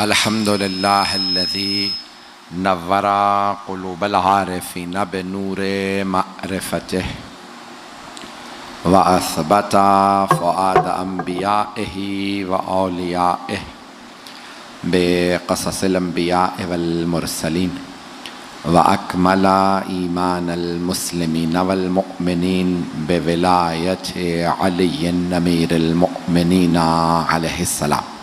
الحمد للہ الذی نور قلوب العارفین بنور معرفتہ واثبت فؤاد انبیائہ واولیائہ بقصص الانبیاء والمرسلین واکمل ایمان المسلمین والمؤمنین بولایت علی امیر المؤمنین علیہ السلام.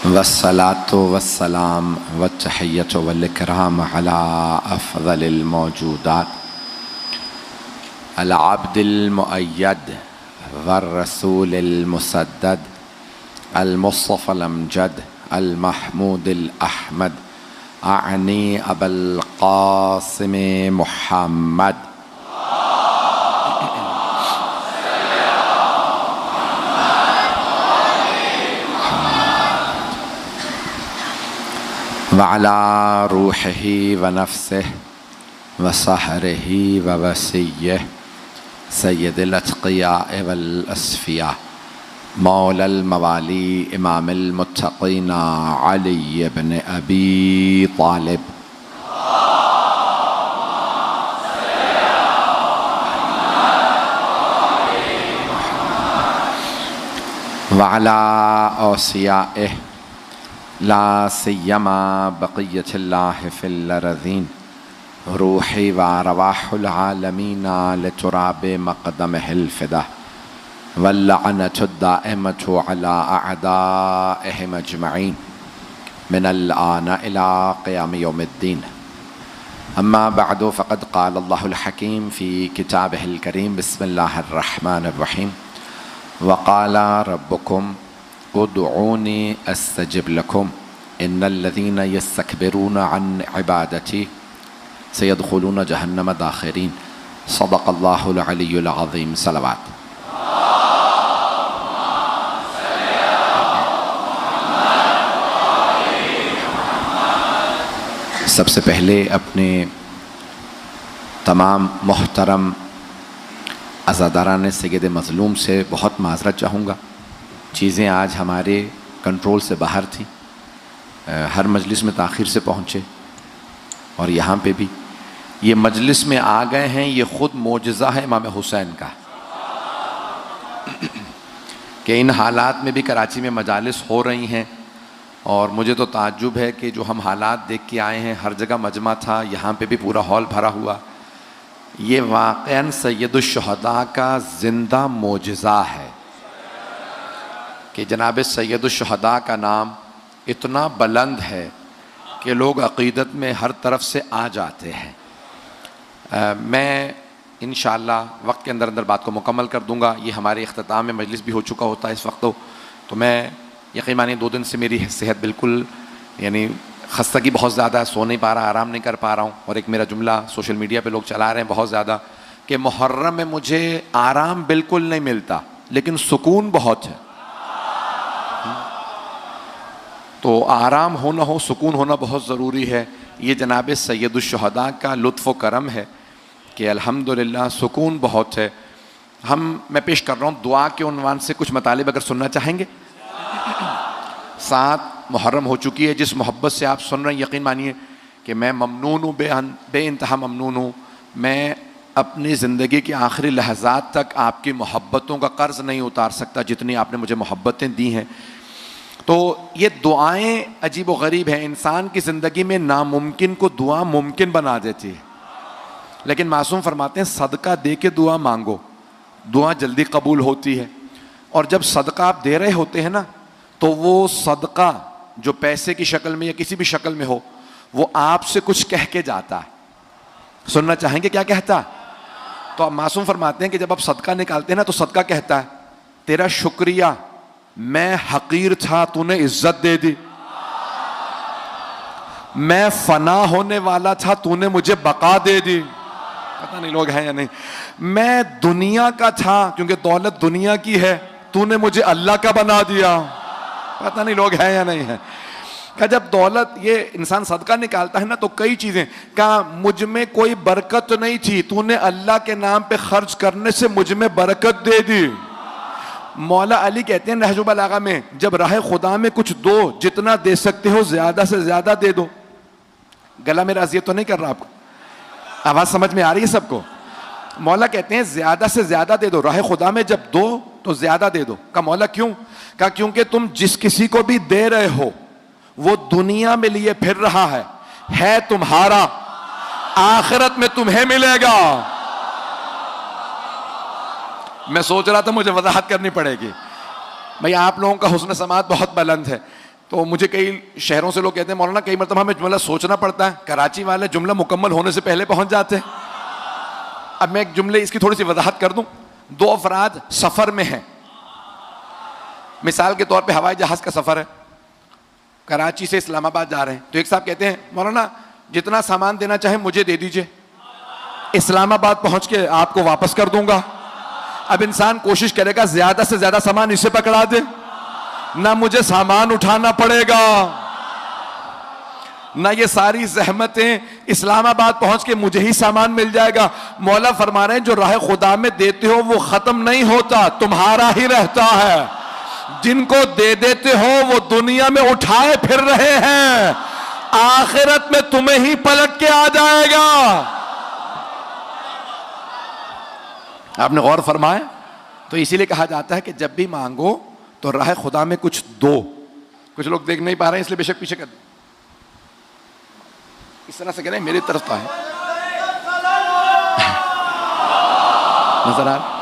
والصلاة والسلام والتحیۃ والاکرام علی افضل الموجودات العبد المؤید والرسول المسدد المصطفى الامجد المحمود الاحمد اعنی ابا القاسم محمد وعلى روحه ونفسه وصهره ووسيه سيد الأتقياء والأصفياء مولى الموالي إمام المتقين علي بن أبي طالب وعلى أوصيائه لا سیما بقیت اللہ فی الارضین روحی و رواح العالمین لتراب مقدمہ الفدا واللعنۃ الدائمۃ علی اعدائہم اجمعین من الآن الی قیام یوم الدین. اما بعد فقد قال اللہ الحکیم فی کتابہ الکریم بسم اللہ الرحمن الرحیم وقال ربکم ادعونی استجب لکم ان الذین یستکبرون عن عبادتی سیدخلون جہنم داخرین. صدق اللہ العلی العظیم. صلوات. سب سے پہلے اپنے تمام محترم عزاداران سید مظلوم سے بہت معذرت چاہوں گا. چیزیں آج ہمارے کنٹرول سے باہر تھیں. ہر مجلس میں تاخیر سے پہنچے اور یہاں پہ بھی یہ مجلس میں آ گئے ہیں. یہ خود معجزہ ہے امام حسین کا کہ ان حالات میں بھی کراچی میں مجالس ہو رہی ہیں. اور مجھے تو تعجب ہے کہ جو ہم حالات دیکھ کے آئے ہیں, ہر جگہ مجمع تھا, یہاں پہ بھی پورا ہال بھرا ہوا. یہ واقعاً سید الشہداء کا زندہ معجزہ ہے کہ جناب سید الشہداء کا نام اتنا بلند ہے کہ لوگ عقیدت میں ہر طرف سے آ جاتے ہیں. میں انشاءاللہ وقت کے اندر بات کو مکمل کر دوں گا. یہ ہمارے اختتام میں مجلس بھی ہو چکا ہوتا ہے اس وقت. تو میں یقین مانیے 2 دن سے میری صحت بالکل یعنی خستگی بہت زیادہ ہے, سو نہیں پا رہا, آرام نہیں کر پا رہا ہوں. اور ایک میرا جملہ سوشل میڈیا پہ لوگ چلا رہے ہیں بہت زیادہ کہ محرم میں مجھے آرام بالکل نہیں ملتا لیکن سکون بہت ہے. تو آرام ہونا ہو, سکون ہونا بہت ضروری ہے. یہ جناب سید الشہداء کا لطف و کرم ہے کہ الحمدللہ سکون بہت ہے. میں پیش کر رہا ہوں دعا کے عنوان سے کچھ مطالب اگر سننا چاہیں گے. 7 محرم ہو چکی ہے. جس محبت سے آپ سن رہے ہیں یقین مانیے کہ میں ممنون ہوں, بے انتہا ممنون ہوں. میں اپنی زندگی کے آخری لحظات تک آپ کی محبتوں کا قرض نہیں اتار سکتا جتنی آپ نے مجھے محبتیں دی ہیں. تو یہ دعائیں عجیب و غریب ہیں. انسان کی زندگی میں ناممکن کو دعا ممکن بنا دیتی ہے. لیکن معصوم فرماتے ہیں صدقہ دے کے دعا مانگو, دعا جلدی قبول ہوتی ہے. اور جب صدقہ آپ دے رہے ہوتے ہیں نا تو وہ صدقہ جو پیسے کی شکل میں یا کسی بھی شکل میں ہو وہ آپ سے کچھ کہہ کے جاتا ہے. سننا چاہیں گے کیا کہتا ہے؟ تو آپ معصوم فرماتے ہیں کہ جب آپ صدقہ نکالتے ہیں نا تو صدقہ کہتا ہے تیرا شکریہ, میں حقیر تھا تو نے عزت دے دی, میں فنا ہونے والا تھا تو نے مجھے بقا دے دی. پتہ نہیں لوگ ہیں یا نہیں. میں دنیا کا تھا کیونکہ دولت دنیا کی ہے, تو نے مجھے اللہ کا بنا دیا. پتہ نہیں لوگ ہیں یا نہیں ہیں. کہ جب دولت یہ انسان صدقہ نکالتا ہے نا تو کئی چیزیں، کہا مجھ میں کوئی برکت نہیں تھی، تو نے اللہ کے نام پہ خرچ کرنے سے مجھ میں برکت دے دی۔ مولا علی کہتے ہیں نہج البلاغہ میں، جب راہ خدا میں کچھ دو، جتنا دے سکتے ہو زیادہ سے زیادہ دے دو۔ گلا میرا اذیت تو نہیں کر رہا آپ کو؟ آواز سمجھ میں آ رہی ہے سب کو؟ مولا کہتے ہیں زیادہ سے زیادہ دے دو، راہ خدا میں جب دو تو زیادہ دے دو۔ کہا مولا کیوں؟ کہا کیونکہ تم جس کسی کو بھی دے رہے ہو وہ دنیا میں لیے پھر رہا ہے تمہارا، آخرت میں تمہیں ملے گا۔ میں سوچ رہا تھا مجھے وضاحت کرنی پڑے گی، بھئی آپ لوگوں کا حسن سماعت بہت بلند ہے، تو مجھے کئی شہروں سے لوگ کہتے ہیں مولانا کئی مرتبہ ہمیں جملہ سوچنا پڑتا ہے، کراچی والے جملہ مکمل ہونے سے پہلے پہنچ جاتے ہیں۔ اب میں ایک جملے اس کی تھوڑی سی وضاحت کر دوں۔ دو افراد سفر میں ہیں، مثال کے طور پہ ہوائی جہاز کا سفر ہے، کراچی سے اسلام آباد جا رہے ہیں، تو ایک صاحب کہتے ہیں مولانا جتنا سامان دینا چاہے مجھے دے دیجئے، اسلام آباد پہنچ کے آپ کو واپس کر دوں گا۔ اب انسان کوشش کرے گا زیادہ سے زیادہ سامان اسے پکڑا دے، نہ مجھے سامان اٹھانا پڑے گا، نہ یہ ساری زحمتیں، اسلام آباد پہنچ کے مجھے ہی سامان مل جائے گا۔ مولا فرما رہے ہیں جو راہ خدا میں دیتے ہو وہ ختم نہیں ہوتا، تمہارا ہی رہتا ہے۔ جن کو دے دیتے ہو وہ دنیا میں اٹھائے پھر رہے ہیں، آخرت میں تمہیں ہی پلٹ کے آ جائے گا۔ آپ نے غور فرمایا؟ تو اسی لیے کہا جاتا ہے کہ جب بھی مانگو تو راہ خدا میں کچھ دو۔ کچھ لوگ دیکھ نہیں پا رہے ہیں اس لیے بے شک پیچھے کر دیں، اس طرح سے کہہ رہے ہیں میری طرف تو ہے، نظر آ رہا؟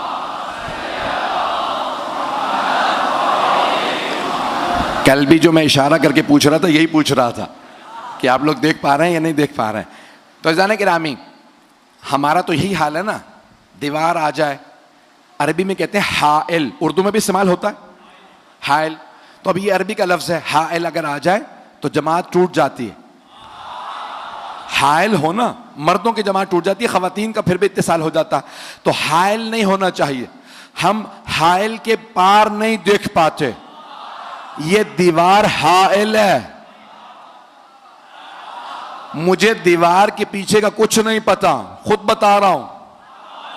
کل بھی جو میں اشارہ کر کے پوچھ رہا تھا یہی پوچھ رہا تھا کہ آپ لوگ دیکھ پا رہے ہیں یا نہیں دیکھ پا رہے ہیں۔ تو عزیزان گرامی، ہمارا تو یہی حال ہے نا، دیوار آ جائے، عربی میں کہتے ہیں حائل، اردو میں بھی استعمال ہوتا ہے حائل، تو اب یہ عربی کا لفظ ہے، حائل اگر آ جائے تو جماعت ٹوٹ جاتی ہے۔ حائل ہونا، مردوں کی جماعت ٹوٹ جاتی ہے، خواتین کا پھر بھی اتصال ہو جاتا، تو حائل نہیں ہونا چاہیے۔ ہم حائل کے پار نہیں دیکھ پاتے، یہ دیوار حائل ہے، مجھے دیوار کے پیچھے کا کچھ نہیں پتا، خود بتا رہا ہوں،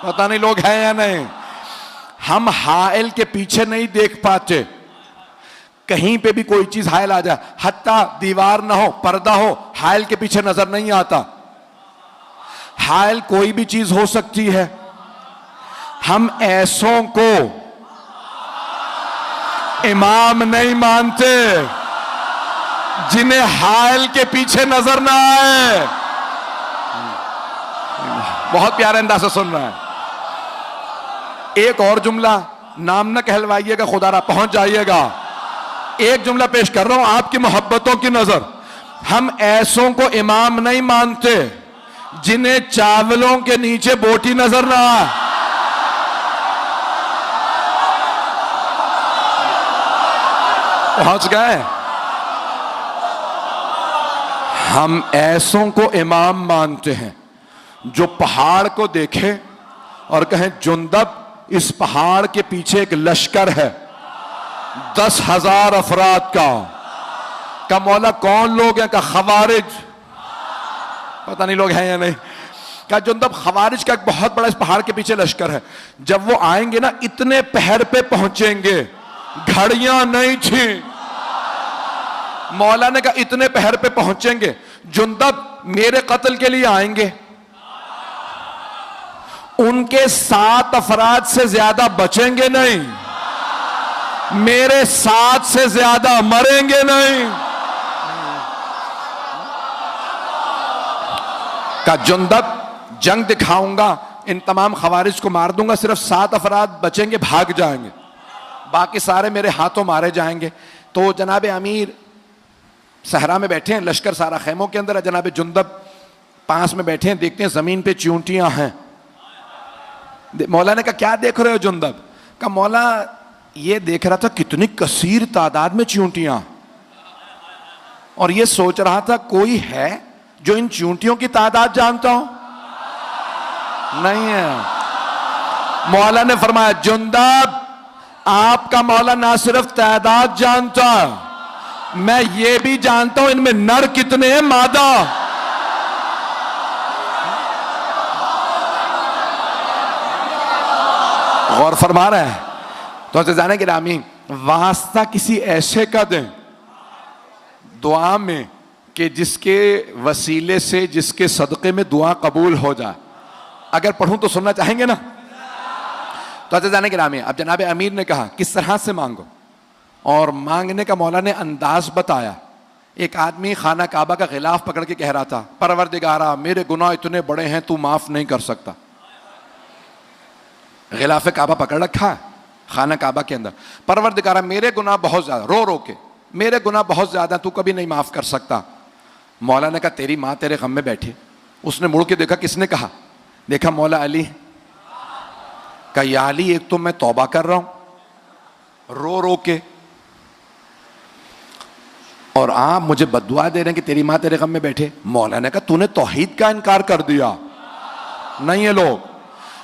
پتہ نہیں لوگ ہیں یا نہیں۔ ہم حائل کے پیچھے نہیں دیکھ پاتے، کہیں پہ بھی کوئی چیز حائل آ جائے، حتیٰ دیوار نہ ہو، پردہ ہو، حائل کے پیچھے نظر نہیں آتا۔ حائل کوئی بھی چیز ہو سکتی ہے۔ ہم ایسوں کو امام نہیں مانتے جنہیں حائل کے پیچھے نظر نہ آئے۔ بہت پیارے انداز سے سن رہا ہے۔ ایک اور جملہ، نام نہ کہلوائیے گا، خدا را پہنچ جائیے گا۔ ایک جملہ پیش کر رہا ہوں آپ کی محبتوں کی نظر۔ ہم ایسوں کو امام نہیں مانتے جنہیں چاولوں کے نیچے بوٹی نظر نہ آئے۔ پہنچ گئے؟ ہم ایسوں کو امام مانتے ہیں جو پہاڑ کو دیکھے اور کہیں جندب اس پہاڑ کے پیچھے ایک لشکر ہے 10,000 افراد کا مولا کون لوگ ہیں؟ کہ خوارج، پتہ نہیں لوگ ہیں یا نہیں۔ کہ جندب خوارج کا ایک بہت بڑا اس پہاڑ کے پیچھے لشکر ہے، جب وہ آئیں گے نا اتنے پہر پہ پہنچیں گے، گھڑیاں نہیں تھیں۔ مولا نے کہا اتنے پہر پہ پہنچیں گے، جندب میرے قتل کے لیے آئیں گے، ان کے 7 افراد سے زیادہ بچیں گے نہیں، میرے 7 سے زیادہ مریں گے نہیں۔ کہا جندب جنگ دکھاؤں گا، ان تمام خوارج کو مار دوں گا، صرف 7 افراد بچیں گے، بھاگ جائیں گے، باقی سارے میرے ہاتھوں مارے جائیں گے۔ تو جناب امیر صحرا میں بیٹھے ہیں، لشکر سارا خیموں کے اندر ہے، جناب جندب پاس میں بیٹھے ہیں، دیکھتے ہیں زمین پہ چیونٹیاں ہیں۔ مولا نے کہا کیا دیکھ رہے ہو جندب؟ کہا مولا یہ دیکھ رہا تھا کتنی کثیر تعداد میں چیونٹیاں، اور یہ سوچ رہا تھا کوئی ہے جو ان چیونٹیوں کی تعداد جانتا ہو؟ نہیں ہے۔ مولا نے فرمایا جندب آپ کا مولا نہ صرف تعداد جانتا، میں یہ بھی جانتا ہوں ان میں نر کتنے ہیں مادہ. غور فرما رہے ہیں. تو عزیزان گرامی واسطہ کسی ایسے کا دیں دعا میں کہ جس کے وسیلے سے جس کے صدقے میں دعا قبول ہو جائے. اگر پڑھوں تو سننا چاہیں گے نا؟ تو عزیزان گرامی اب جناب امیر نے کہا کس طرح سے مانگو، اور مانگنے کا مولا نے انداز بتایا. ایک آدمی خانہ کعبہ کا غلاف پکڑ کے کہہ رہا تھا پروردگارا میرے گناہ اتنے بڑے ہیں تو معاف نہیں کر سکتا. غلاف کعبہ پکڑ رکھا خانہ کعبہ کے اندر. پروردگارا میرے گناہ بہت زیادہ، رو رو کے میرے گناہ بہت زیادہ، تو کبھی نہیں معاف کر سکتا. مولا نے کہا تیری ماں تیرے غم میں بیٹھی. اس نے مڑ کے دیکھا، کس نے کہا؟ دیکھا مولا علی. کہا یا علی ایک تو میں توبہ کر رہا ہوں رو رو کے، اور آپ مجھے بددعا دے رہے ہیں کہ تیری ماں تیرے غم میں بیٹھے. مولا نے کہا تو نے توحید کا انکار کر دیا. نہیں ہے لوگ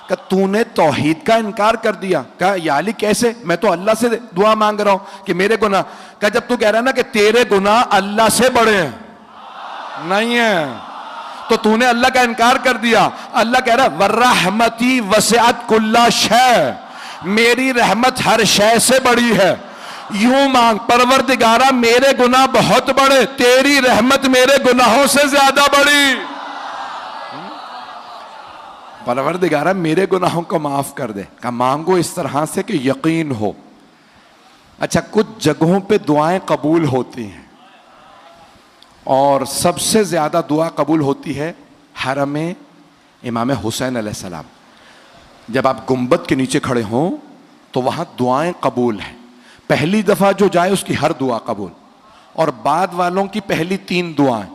کہ تو نے توحید کا انکار کر دیا. کہا یا علی کیسے؟ میں تو اللہ سے دعا مانگ رہا ہوں کہ میرے گناہ. کہا جب تو کہہ رہا ہے نا کہ تیرے گناہ اللہ سے بڑے ہیں، نہیں ہیں، تو تو نے اللہ کا انکار کر دیا. اللہ کہہ رہا وَالرَّحْمَتِ وَسِعَتْ كُلَّ شَيْءٍ، میری رحمت ہر شے سے بڑی ہے. یوں مانگ پروردگارا میرے گناہ بہت بڑے، تیری رحمت میرے گناہوں سے زیادہ بڑی. پروردگارا میرے گناہوں کو معاف کر دے. کہ مانگو اس طرح سے کہ یقین ہو. اچھا کچھ جگہوں پہ دعائیں قبول ہوتی ہیں، اور سب سے زیادہ دعا قبول ہوتی ہے حرم امام حسین علیہ السلام. جب آپ گنبد کے نیچے کھڑے ہوں تو وہاں دعائیں قبول ہیں. پہلی دفعہ جو جائے اس کی ہر دعا قبول، اور بعد والوں کی پہلی 3 دعائیں.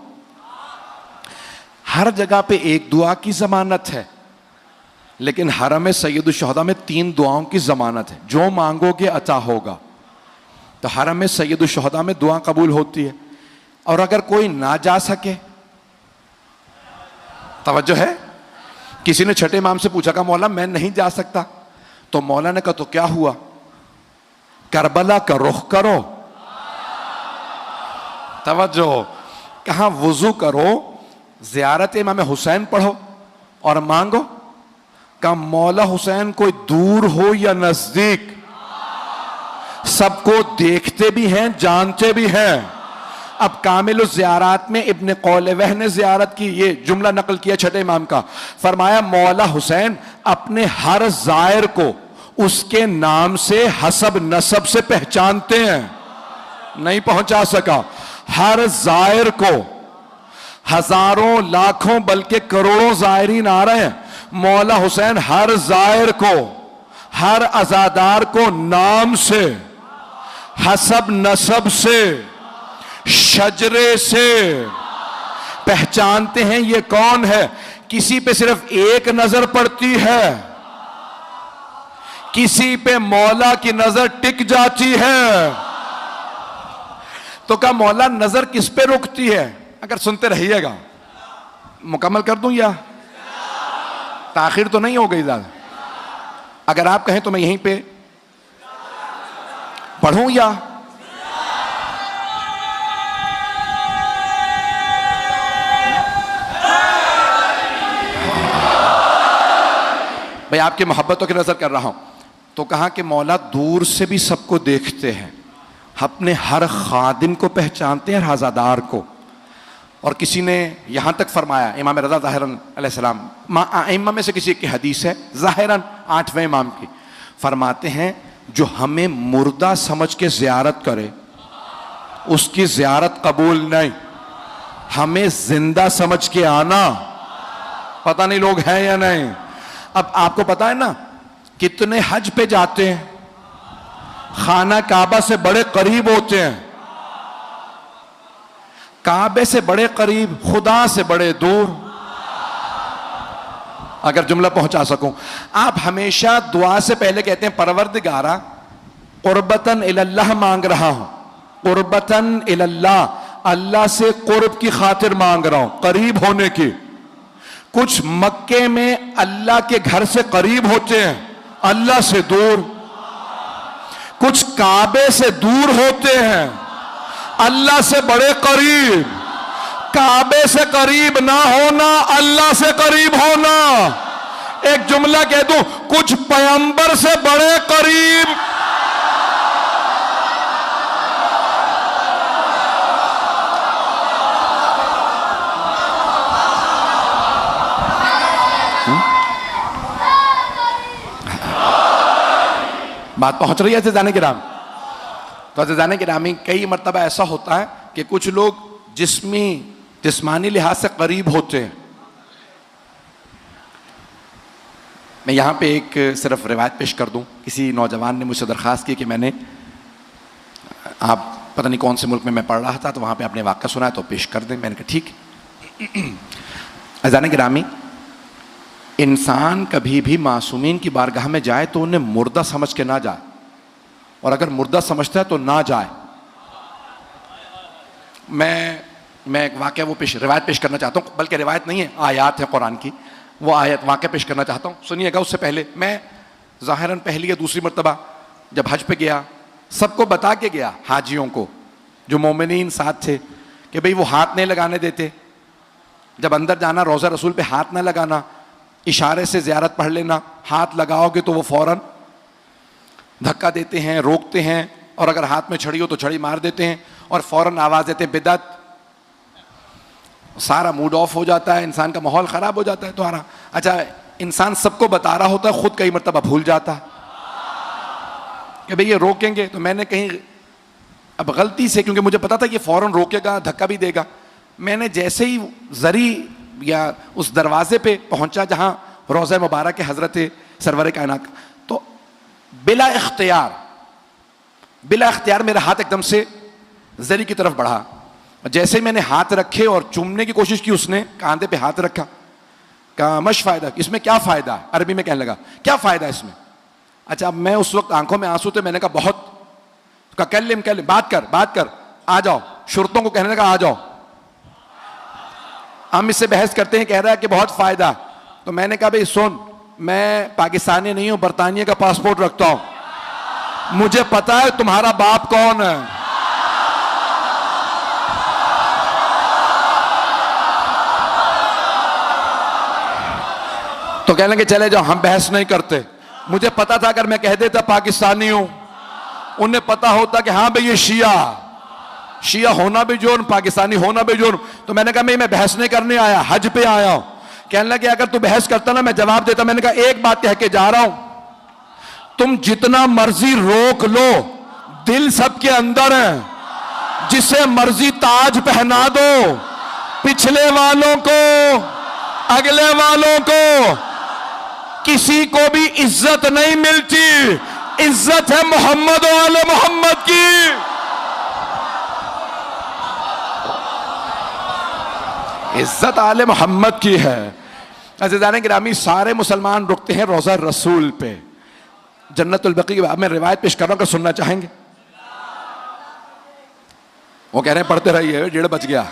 ہر جگہ پہ ایک دعا کی ضمانت ہے، لیکن حرم سید الشہداء میں 3 دعاؤں کی ضمانت ہے. جو مانگو گے عطا ہوگا. تو حرم سید الشہداء میں دعا قبول ہوتی ہے. اور اگر کوئی نہ جا سکے، توجہ ہے، کسی نے چھٹے امام سے پوچھا کہ مولا میں نہیں جا سکتا، تو مولا نے کہا تو کیا ہوا؟ کربلا کا رخ کرو. توجہ، کہاں وضو کرو، زیارت امام حسین پڑھو اور مانگو. کہ مولا حسین کوئی دور ہو یا نزدیک سب کو دیکھتے بھی ہیں جانتے بھی ہیں. اب کامل الزیارات میں ابن قولوہ نے زیارت کی، یہ جملہ نقل کیا چھٹے امام کا. فرمایا مولا حسین اپنے ہر زائر کو اس کے نام سے حسب نسب سے پہچانتے ہیں. نہیں پہنچا سکا. ہر زائر کو، ہزاروں لاکھوں بلکہ کروڑوں زائرین آ رہے ہیں، مولا حسین ہر زائر کو، ہر عزادار کو نام سے، حسب نسب سے، شجرے سے پہچانتے ہیں. یہ کون ہے؟ کسی پہ صرف ایک نظر پڑتی ہے، کسی پہ مولا کی نظر ٹک جاتی ہے. تو کہا مولا نظر کس پہ رکتی ہے؟ اگر سنتے رہیے گا مکمل کر دوں یا تاخیر تو نہیں ہو گئی زیادہ؟ اگر آپ کہیں تو میں یہیں پہ پڑھوں یا بھائی آپ کی محبتوں کی نظر کر رہا ہوں. تو کہا کہ مولا دور سے بھی سب کو دیکھتے ہیں، اپنے ہر خادم کو پہچانتے ہیں، ہر عزادار کو. اور کسی نے یہاں تک فرمایا، امام رضا ظاہراً علیہ السلام، ائمہ میں سے کسی کی حدیث ہے ظاہراً 8ویں امام کی، فرماتے ہیں جو ہمیں مردہ سمجھ کے زیارت کرے اس کی زیارت قبول نہیں. ہمیں زندہ سمجھ کے آنا. پتہ نہیں لوگ ہیں یا نہیں. اب آپ کو پتا ہے نا کتنے حج پہ جاتے ہیں، خانہ کعبہ سے بڑے قریب ہوتے ہیں، کعبے سے بڑے قریب، خدا سے بڑے دور. اگر جملہ پہنچا سکوں، آپ ہمیشہ دعا سے پہلے کہتے ہیں پروردگارا قربتاً اللہ مانگ رہا ہوں، قربتاً اللہ، اللہ سے قرب کی خاطر مانگ رہا ہوں، قریب ہونے کی. کچھ مکے میں اللہ کے گھر سے قریب ہوتے ہیں، اللہ سے دور. کچھ کعبے سے دور ہوتے ہیں، اللہ سے بڑے قریب، کعبے سے قریب نہ ہونا، اللہ سے قریب ہونا۔ ایک جملہ کہہ دوں، کچھ پیغمبر سے بڑے قریب۔ بات پہنچ رہی ہے عزیزان کرام؟ تو عزیزان گرامی، کئی مرتبہ ایسا ہوتا ہے کہ کچھ لوگ جسمانی لحاظ سے قریب ہوتے ہیں۔ میں یہاں پہ ایک صرف روایت پیش کر دوں۔ کسی نوجوان نے مجھ سے درخواست کی کہ میں نے، آپ پتہ نہیں کون سے ملک میں پڑھ رہا تھا، تو وہاں پہ آپ نے واقعہ سنا ہے تو پیش کر دیں۔ میں نے کہا ٹھیک۔ عزیزان گرامی، انسان کبھی بھی معصومین کی بارگاہ میں جائے تو انہیں مردہ سمجھ کے نہ جائے، اور اگر مردہ سمجھتا ہے تو نہ جائے۔ میں ایک واقعہ روایت پیش کرنا چاہتا ہوں، بلکہ روایت نہیں ہے، آیات ہے قرآن کی، وہ آیت واقعہ پیش کرنا چاہتا ہوں، سنیے گا۔ اس سے پہلے میں ظاہراً پہلی یا دوسری مرتبہ جب حج پہ گیا، سب کو بتا کے گیا، حاجیوں کو جو مومنین ساتھ تھے، کہ بھئی وہ ہاتھ نہیں لگانے دیتے، جب اندر جانا روضہ رسول پہ ہاتھ نہ لگانا، اشارے سے زیارت پڑھ لینا، ہاتھ لگاؤ گے تو وہ فوراً دھکا دیتے ہیں، روکتے ہیں، اور اگر ہاتھ میں چھڑی ہو تو چھڑی مار دیتے ہیں، اور فوراً آواز دیتے ہیں بدعت۔ سارا موڈ آف ہو جاتا ہے، انسان کا ماحول خراب ہو جاتا ہے۔ تو اچھا، انسان سب کو بتا رہا ہوتا ہے، خود کئی مرتبہ بھول جاتا ہے کہ بھئی یہ روکیں گے، تو میں نے کہیں اب غلطی سے، کیونکہ مجھے پتا تھا یہ فوراً روکے گا، دھکا بھی دے گا، میں نے جیسے ہی زری یا اس دروازے پہ پہنچا جہاں روضہ مبارک حضرت سرور کائنات، تو بلا اختیار میرا ہاتھ ایک دم سے زری کی طرف بڑھا۔ جیسے ہی میں نے ہاتھ رکھے اور چومنے کی کوشش کی، اس نے کاندھے پہ ہاتھ رکھا، کہا مش فائدہ، اس میں کیا فائدہ ہے؟ عربی میں کہنے لگا کیا فائدہ ہے اس میں؟ اچھا، اب میں اس وقت آنکھوں میں آنسو تھے، میں نے کہا بہت، کہا کلم بات کر، آ جاؤ، شرطوں کو کہنے لگا آ جاؤ، ہم اس سے بحث کرتے ہیں، کہہ رہا ہے کہ بہت فائدہ۔ تو میں نے کہا بھئی سن، میں پاکستانی نہیں ہوں، برطانیہ کا پاسپورٹ رکھتا ہوں، مجھے پتا ہے تمہارا باپ کون ہے۔ تو کہنے لگے چلے جاؤ، ہم بحث نہیں کرتے۔ مجھے پتا تھا اگر میں کہہ دیتا پاکستانی ہوں، انہیں پتا ہوتا کہ ہاں بھئی یہ شیعہ ہونا بھی جرم، پاکستانی ہونا بھی جرم۔ تو میں نے کہا میں بحث نہیں کرنے آیا، حج پہ آیا ہوں۔ کہنے لگے اگر تو بحث کرتا نا میں جواب دیتا۔ میں نے کہا ایک بات کہہ کے جا رہا ہوں، تم جتنا مرضی روک لو، دل سب کے اندر ہے، جسے مرضی تاج پہنا دو، پچھلے والوں کو، اگلے والوں کو، کسی کو بھی عزت نہیں ملتی، عزت ہے محمد و آل محمد کی۔ عزت آل محمد کی ہے۔ عزیزان گرامی، سارے مسلمان رکتے ہیں روضہ رسول پہ، جنت البقیع کی۔ اب میں روایت پیش کر رہا ہوں، اگر سننا چاہیں گے۔ وہ کہہ رہے ہیں پڑھتے رہیے، 1:30 بج گیا۔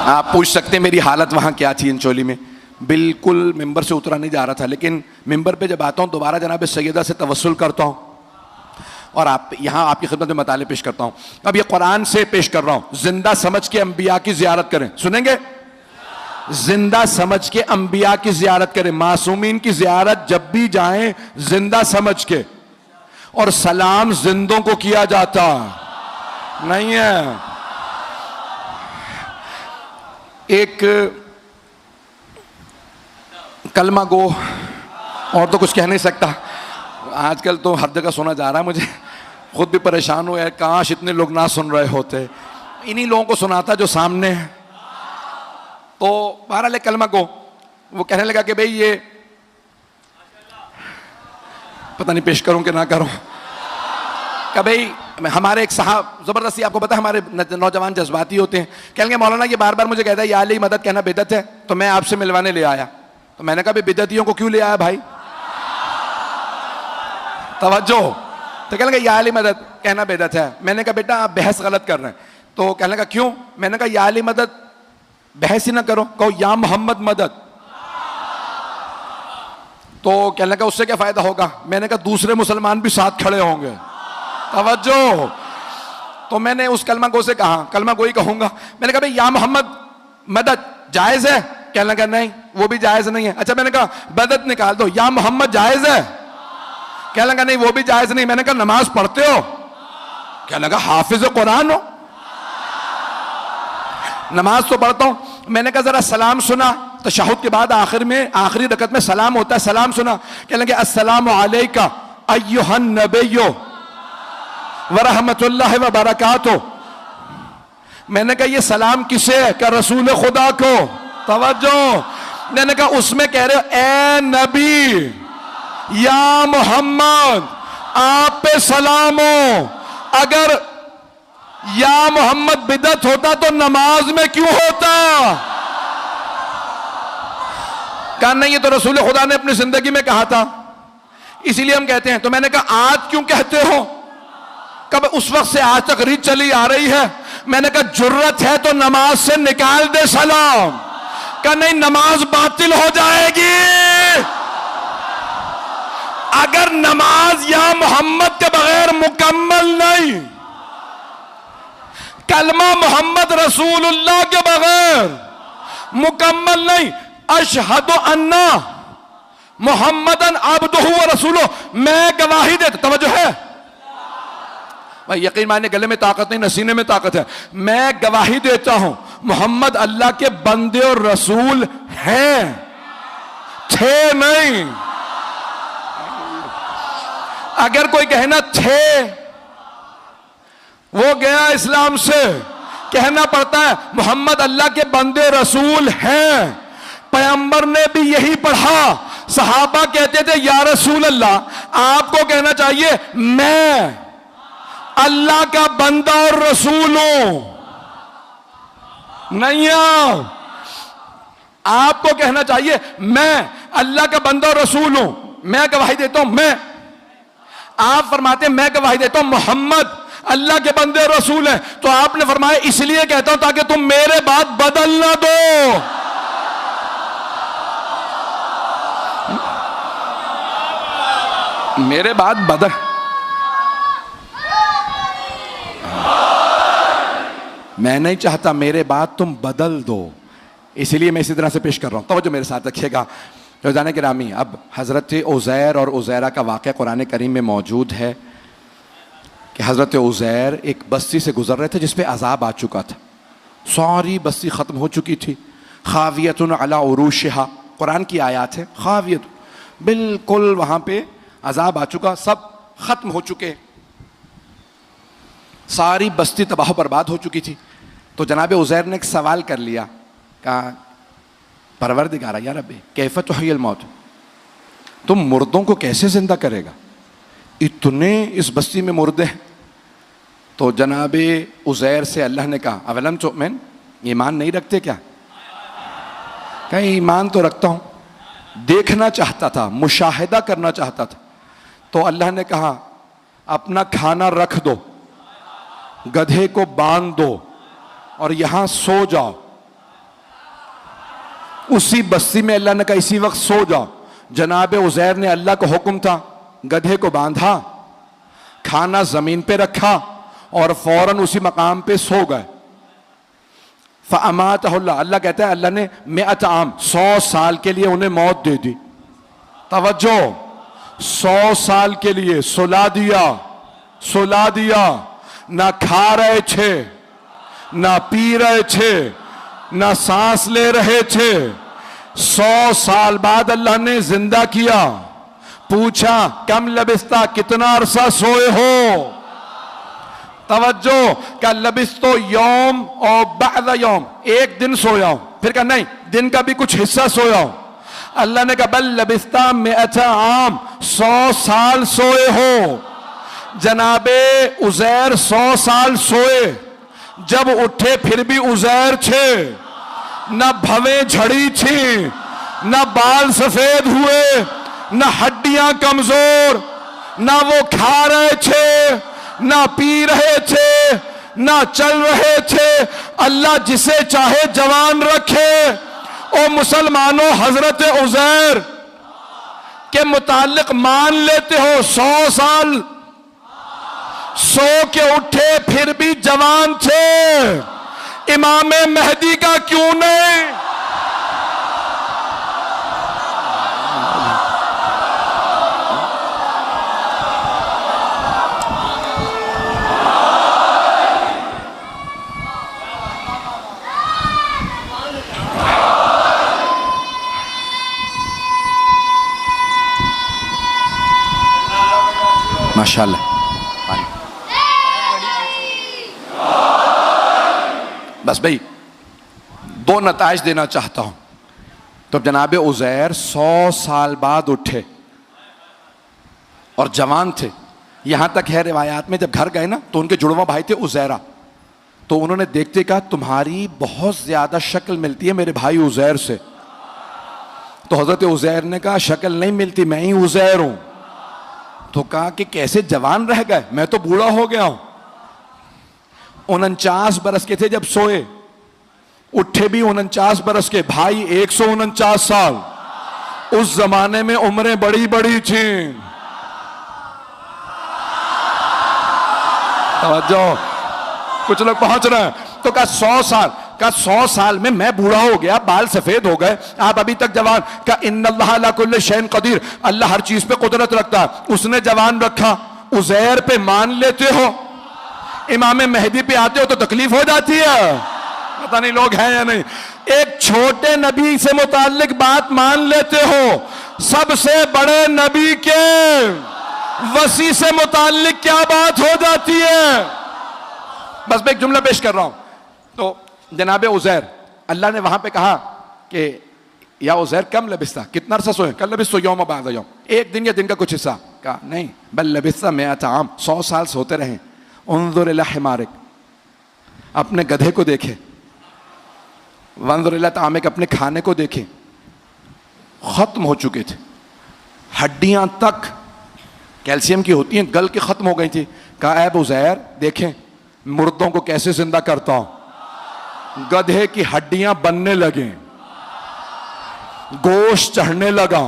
آپ پوچھ سکتے ہیں میری حالت وہاں کیا تھی انچولی میں۔ بالکل ممبر سے اترا نہیں جا رہا تھا، لیکن ممبر پہ جب آتا ہوں دوبارہ جناب سیدہ سے توسل کرتا ہوں، اور یہاں آپ کی خدمت میں مطالعے پیش کرتا ہوں۔ اب یہ قرآن سے پیش کر رہا ہوں، زندہ سمجھ کے انبیاء کی زیارت کریں، سنیں گے؟ زندہ سمجھ کے انبیاء کی زیارت کریں، معصومین کی زیارت جب بھی جائیں زندہ سمجھ کے، اور سلام زندوں کو کیا جاتا نہیں ہے۔ ایک کلمہ گو، اور تو کچھ کہہ نہیں سکتا، آج کل تو ہر جگہ سنا جا رہا ہے، مجھے خود بھی پریشان ہوا ہے، کاش اتنے لوگ نہ سن رہے ہوتے، انہی لوگوں کو سناتا جو سامنے ہے۔ تو بہرحال کلمہ گو وہ کہنے لگا کہ بھئی یہ پتہ نہیں پیش کروں کہ نہ کروں، کہ بھئی ہمارے ایک صاحب، زبردستی آپ کو پتا ہے ہمارے نوجوان جذباتی ہوتے ہیں، کہیں گے مولانا یہ بار بار مجھے کہتا ہے یا علی مدد کہنا بدعت ہے، تو میں آپ سے ملوانے لے آیا۔ تو میں نے کہا بھئی بدعتیوں کو کیوں لے آیا بھائی؟ توجہ۔ تو کہنے لگا یا علی مدد کہنا بدعت ہے۔ میں نے کہا بیٹا آپ بحث غلط کر رہے ہیں۔ تو کہنے لگا کیوں؟ میں نے کہا یا علی مدد بحث ہی نہ کرو، کہو یا محمد مدد۔ تو کہنے لگا اس سے کیا فائدہ ہوگا؟ میں نے کہا دوسرے مسلمان بھی ساتھ کھڑے ہوں گے. توجہ. تو میں نے اس کلمہ گو سے کہا, کلمہ گوئی کہوں گا, میں نے کہا بھئی یا محمد مدد جائز ہے؟ کہنے لگا نہیں وہ بھی جائز نہیں ہے. اچھا میں نے کہا مدد نکال دو, یا محمد جائز ہے؟ کہنے لگا نہیں وہ بھی جائز نہیں. میں نے کہا نماز پڑھتے ہو؟ کہنے لگا حافظ قرآن ہو. نماز تو پڑھتا ہوں. میں نے کہا ذرا سلام سنا, تشہد کے بعد آخر میں آخری رکعت میں سلام ہوتا ہے, سلام سنا. کہنے لگے السلام علیکہ ایھا النبی ورحمۃ اللہ وبرکاتہ. میں نے کہا یہ سلام کسے ہے؟ کہ رسول خدا کو. توجہ. میں نے کہا اس میں کہہ رہے ہو اے نبی یا محمد آپ پہ سلام ہو. اگر یا محمد بدعت ہوتا تو نماز میں کیوں ہوتا؟ کہا نہیں یہ تو رسول خدا نے اپنی زندگی میں کہا تھا اسی لیے ہم کہتے ہیں. تو میں نے کہا آج کیوں کہتے ہو؟ کب اس وقت سے آج تک ریت چلی آ رہی ہے. میں نے کہا جرت ہے تو نماز سے نکال دے سلام. کہا نہیں نماز باطل ہو جائے گی. اگر نماز یا محمد کے بغیر مکمل نہیں, کلمہ محمد رسول اللہ کے بغیر مکمل نہیں, اشہد ان محمدن عبدہ و رسولہ, میں گواہی دیتا. توجہ ہے بھائی, یقین مانے گلے میں طاقت نہیں نہ سینے میں طاقت ہے. میں گواہی دیتا ہوں محمد اللہ کے بندے اور رسول ہیں, تھے نہیں. اگر کوئی کہنا تھے وہ گیا اسلام سے. کہنا پڑتا ہے محمد اللہ کے بندے رسول ہیں. پیغمبر نے بھی یہی پڑھا. صحابہ کہتے تھے یا رسول اللہ, آپ کو کہنا چاہیے میں اللہ کا بندہ اور رسول ہوں. نہیں, آپ کو کہنا چاہیے میں اللہ کا بندہ اور رسول ہوں. میں گواہی دیتا ہوں میں. آپ فرماتے ہیں میں گواہی دیتا ہوں محمد اللہ کے بندے اور رسول ہیں. تو آپ نے فرمایا اس لیے کہتا ہوں تاکہ تم میرے بات بدل نہ دو. میرے بات بدل, میں نہیں چاہتا میرے بات تم بدل دو, اسی لیے میں اسی طرح سے پیش کر رہا ہوں. توجہ میرے ساتھ رکھیے گا. روزانہ گرامی, اب حضرت عزیر اور عزیرہ کا واقعہ قرآن کریم میں موجود ہے کہ حضرت عزیر ایک بستی سے گزر رہے تھے جس پہ عذاب آ چکا تھا. ساری بستی ختم ہو چکی تھی. خاویۃ علی عروشہا, قرآن کی آیات ہے. خاویۃ, بالکل وہاں پہ عذاب آ چکا, سب ختم ہو چکے, ساری بستی تباہ و برباد ہو چکی تھی. تو جناب عزیر نے ایک سوال کر لیا, کہا پروردگارا یا رب کیف تحیی الموت, تم مردوں کو کیسے زندہ کرے گا؟ اتنے اس بستی میں مردے ہیں. تو جناب عزیر سے اللہ نے کہا اولم تؤمن, ایمان نہیں رکھتے کیا؟ کہا ایمان تو رکھتا ہوں, دیکھنا چاہتا تھا, مشاہدہ کرنا چاہتا تھا. تو اللہ نے کہا اپنا کھانا رکھ دو, گدھے کو باندھ دو اور یہاں سو جاؤ. اسی بستی میں اللہ نے کہا اسی وقت سو جاؤ. جناب عزیر نے اللہ کا حکم تھا, گدھے کو باندھا, کھانا زمین پہ رکھا اور فوراً اسی مقام پہ سو گئے. فَأَمَاتَهُ اللَّهُ, اللہ کہتا ہے اللہ نے 100 عام 100 سال کے لیے انہیں موت دے دی. توجہ, 100 سال کے لیے سلا دیا. نہ کھا رہے تھے, نہ پی رہے تھے, نہ سانس لے رہے تھے. 100 سال بعد اللہ نے زندہ کیا. پوچھا کم لبستا, کتنا عرصہ سوئے ہو؟ توجہ, کہ لبستو یوم اور بعد یوم, ایک دن سویا ہوں. پھر کہا نہیں دن کا بھی کچھ حصہ سویا ہوں. اللہ نے کہا بل لبستا 100 عام, 100 سال سوئے ہو. جناب عزیر 100 سال سوئے, جب اٹھے پھر بھی عزیر تھے. نہ بھویں جھڑی تھی, نہ بال سفید ہوئے, نہ ہڈیاں کمزور, نہ وہ کھا رہے تھے, نہ پی رہے تھے, نہ چل رہے تھے. اللہ جسے چاہے جوان رکھے. او مسلمانوں, حضرت عزیر کے متعلق مان لیتے ہو 100 سال سو کے اٹھے پھر بھی جوان تھے، امام مہدی کا کیوں نہیں؟ ماشاءاللہ. بس بھائی 2 نتائج دینا چاہتا ہوں. تو جناب عزیر 100 سال بعد اٹھے اور جوان تھے. یہاں تک ہے روایات میں جب گھر گئے نا تو ان کے جڑواں بھائی تھے عزیرہ، تو انہوں نے دیکھتے کہا تمہاری بہت زیادہ شکل ملتی ہے میرے بھائی عزیر سے. تو حضرت عزیر نے کہا شکل نہیں ملتی، میں ہی عزیر ہوں. تو کہا کہ کیسے جوان رہ گئے، میں تو بوڑھا ہو گیا ہوں. 49 برس کے تھے جب سوئے، اٹھے بھی 49 برس کے. بھائی 149 سال. اس زمانے میں عمریں بڑی بڑی تھیں. توجہ، کچھ لوگ پہنچ رہے ہیں. تو کہا 100 سال. کہا 100 سال میں بوڑھا ہو گیا، بال سفید ہو گئے، آپ ابھی تک جوان. کہا ان اللہ علی کل شیء قدیر، اللہ ہر چیز پہ قدرت رکھتا ہے، اس نے جوان رکھا. عزیر پہ مان لیتے ہو، امام مہدی پہ آتے ہو تو تکلیف ہو جاتی ہے. پتہ نہیں لوگ ہیں یا نہیں. ایک چھوٹے نبی سے متعلق بات مان لیتے ہو، سب سے بڑے نبی کے وسیع سے متعلق کیا بات ہو جاتی ہے. بس میں ایک جملہ پیش کر رہا ہوں. تو جناب عزیر، اللہ نے وہاں پہ کہا کہ یا عزیر کم لبثت، کتنا عرصہ سوئے؟ کہ لبثت یوم بعد یوم، ایک دن یا دن کا کچھ حصہ. کہا نہیں، بل لبثت 100 عام، 100 سال سوتے رہیں. انظر الی حمارک، اپنے گدھے کو دیکھے. وانظر الی طعامک، اپنے کھانے کو دیکھے. ختم ہو چکے تھے، ہڈیاں تک کیلشیم کی ہوتی ہیں گل کے ختم ہو گئی تھی. کہا اے عزیر دیکھیں مردوں کو کیسے زندہ کرتا ہوں. گدھے کی ہڈیاں بننے لگیں، گوشت چڑھنے لگا،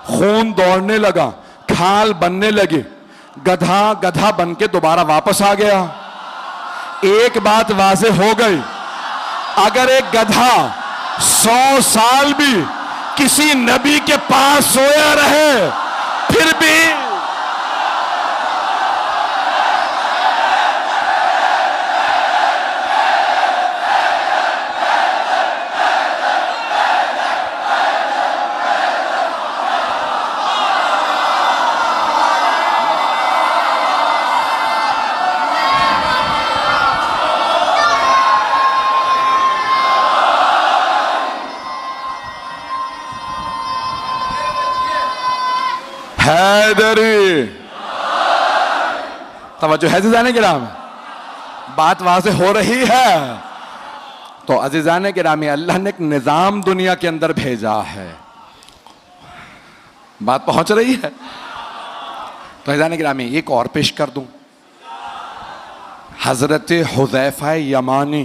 خون دوڑنے لگا، کھال بننے لگے. گدھا بن کے دوبارہ واپس آ گیا. ایک بات واضح ہو گئی، اگر ایک گدھا 100 سال بھی کسی نبی کے پاس سویا رہے پھر بھی حیدری. توجہ ہے عزیزان گرامی، بات واضح ہو رہی ہے. تو عزیزان گرامی اللہ نے ایک نظام دنیا کے اندر بھیجا ہے. بات پہنچ رہی ہے. تو عزیزان گرامی ایک اور پیش کر دوں. حضرت حذیفہ یمانی.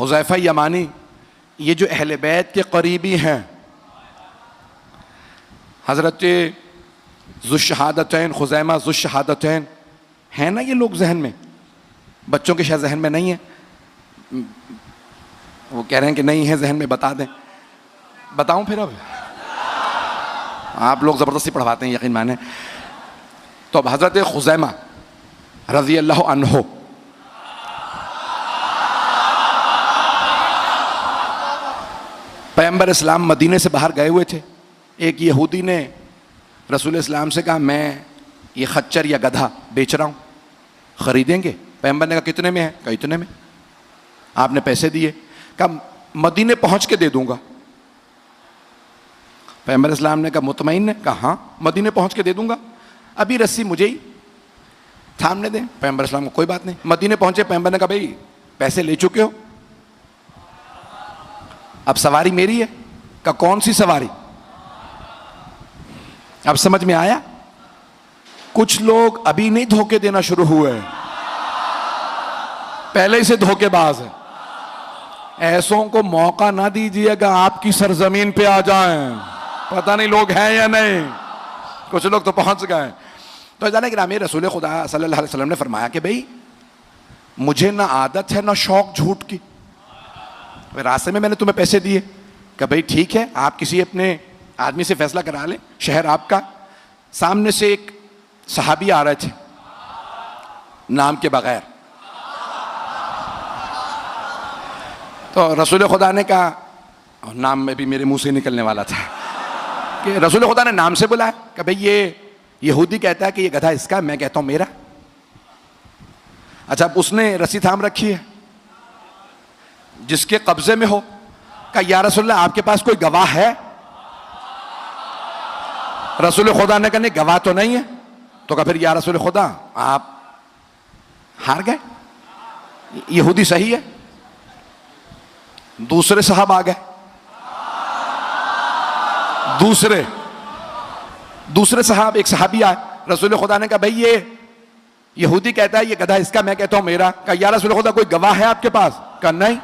حذیفہ یمانی یہ جو اہل بیت کے قریبی ہیں، حضرت ذو الشہادتین خزیمہ ذو الشہادتین ہیں نا یہ لوگ ذہن میں، بچوں کے شاید ذہن میں نہیں ہے. وہ کہہ رہے ہیں کہ نہیں ہے ذہن میں، بتا دیں. بتاؤں پھر؟ اب آپ لوگ زبردستی پڑھواتے ہیں، یقین مانیں. تو اب حضرت خزیمہ رضی اللہ عنہ پیغمبر اسلام مدینے سے باہر گئے ہوئے تھے. ایک یہودی نے رسول اسلام سے کہا میں یہ خچر یا گدھا بیچ رہا ہوں، خریدیں گے؟ پیغمبر نے کہا کتنے میں ہے؟ کہا اتنے میں. آپ نے پیسے دیے. کہا مدینے پہنچ کے دے دوں گا. پیغمبر اسلام نے کہا مطمئن ہے؟ کہا ہاں مدینے پہنچ کے دے دوں گا. ابھی رسی مجھے ہی تھامنے دیں. پیغمبر اسلام کو کوئی بات نہیں. مدینے پہنچے. پیغمبر نے کہا بھائی پیسے لے چکے ہو، اب سواری میری ہے. کہا کون سی سواری؟ اب سمجھ میں آیا؟ کچھ لوگ ابھی نہیں دھوکے دینا شروع ہوئے، پہلے ہی سے دھوکے باز ہیں. ایسوں کو موقع نہ دیجیے گا آپ کی سرزمین پہ آ جائیں. پتہ نہیں لوگ ہیں یا نہیں، کچھ لوگ تو پہنچ گئے. تو جانے کہ نامی رسول خدا صلی اللہ علیہ وسلم نے فرمایا کہ بھئی مجھے نہ عادت ہے نہ شوق جھوٹ کی. راستے میں نے تمہیں پیسے دیے کہ بھئی ٹھیک ہے آپ کسی اپنے آدمی سے فیصلہ کرا لیں، شہر آپ کا. سامنے سے ایک صحابی آ رہے تھے نام کے بغیر، تو رسول خدا نے کہا، نام میں بھی میرے منہ سے نکلنے والا تھا، کہ رسول خدا نے نام سے بلایا کہ بھئی یہ یہودی کہتا ہے کہ یہ گدھا اس کا، میں کہتا ہوں میرا. اچھا اب اس نے رسی تھام رکھی ہے جس کے قبضے میں ہو، کہا یا رسول اللہ آپ کے پاس کوئی گواہ ہے؟ رسول خدا نے کہا نہیں گواہ تو نہیں ہے. تو کہا پھر یا رسول خدا آپ ہار گئے، یہودی صحیح ہے. دوسرے صاحب آ گئے، دوسرے صاحب، ایک صحابی آئے، رسول خدا نے کہا بھئی یہ یہودی کہتا ہے یہ گدھا اس کا، میں کہتا ہوں میرا. کہا یا رسول خدا کوئی گواہ ہے آپ کے پاس؟ کہا نہیں.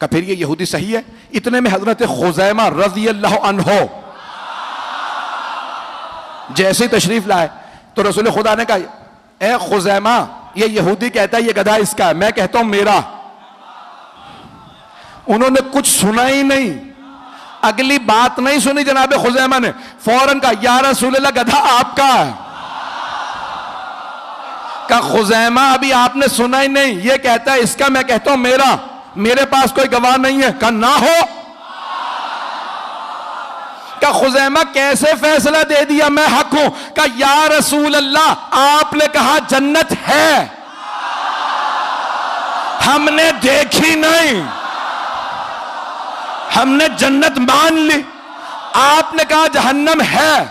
کہا پھر یہ یہودی صحیح ہے. اتنے میں حضرت خزیمہ رضی اللہ عنہ جیسے ہی تشریف لائے تو رسول خدا نے کہا اے خزیمہ یہ یہودی کہتا ہے یہ گدھا اس کا ہے، میں کہتا ہوں میرا. انہوں نے کچھ سنا ہی نہیں، اگلی بات نہیں سنی جناب خزیمہ نے، فوراً کہا یا رسول اللہ گدھا آپ کا ہے. کہا خزیمہ ابھی آپ نے سنا ہی نہیں، یہ کہتا ہے اس کا، میں کہتا ہوں میرا، میرے پاس کوئی گواہ نہیں ہے. کہا نہ ہو. کہا خزیمہ کیسے فیصلہ دے دیا میں حق ہوں؟ کہا یا رسول اللہ آپ نے کہا جنت ہے، ہم نے دیکھی نہیں، ہم نے جنت مان لی. آپ نے کہا جہنم ہے،